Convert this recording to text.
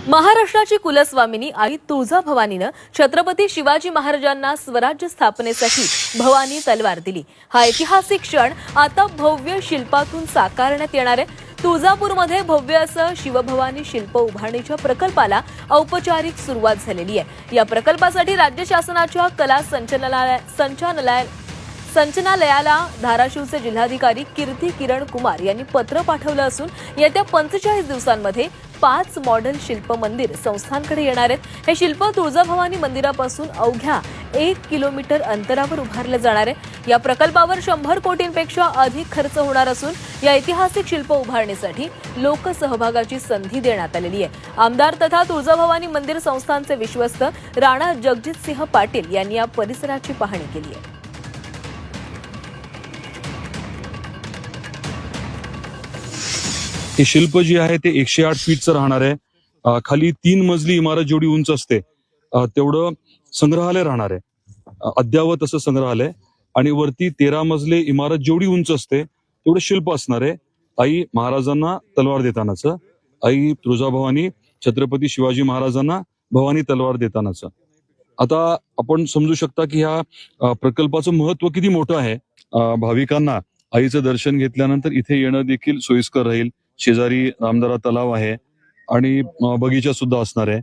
महाराष्ट्राची कुलस्वामिनी आई तुळजाभवानीनं छत्रपती शिवाजी महाराजांना स्वराज्य स्थापनेसाठी भवानी तलवार दिली। हा ऐतिहासिक क्षण आता भव्य शिल्पातून साकारण्यात येणार आहे। तुळजापूरमध्ये भव्य असं शिवभवानी शिल्प उभारणीच्या प्रकल्पाला औपचारिक सुरुवात झालेली आहे। या प्रकल्पासाठी राज्य शासनाच्या कला संचालनालयाला धाराशिवचे जिल्हाधिकारी कीर्ती किरण कुमार यांनी पत्र पाठवलं असून येत्या 45 दिवसांमध्ये 5 मॉडेल शिल्प मंदिर संस्थांकडे येणार आहेत। हे शिल्प तुळजाभवानी मंदिरापासून अवघ्या 1 किलोमीटर अंतरावर उभारले जाणार आहे। या प्रकल्पावर 100 कोटींपेक्षा अधिक खर्च होणार असून या ऐतिहासिक शिल्प उभारणीसाठी लोकसहभागाची संधी देण्यात आलेली आहे। आमदार तथा तुळजाभवानी मंदिर संस्थानचे विश्वस्त राणा जगजितसिंह पाटील यांनी या परिसराची पाहणी केली आहे। हे शिल्प जे आहे ते 108 फीटचं राहणार आहे। खाली 3 मजली इमारत जेवढी उंच असते तेवढं संग्रहालय राहणार आहे, अद्यावत असं संग्रहालय, आणि वरती 13 मजले इमारत जेवढी उंच असते तेवढं शिल्प असणार आहे आई महाराजांना तलवार देतानाचं, आई तुळजाभवानी छत्रपती शिवाजी महाराजांना भवानी तलवार देतानाचं। आता आपण समजू शकता की ह्या प्रकल्पाचं महत्व किती मोठं आहे। भाविकांना आईचं दर्शन घेतल्यानंतर इथे येणं देखील सोयीस्कर राहील। शेजारी रामदरा तलाव आहे आणि बगीचा सुद्धा असणार आहे।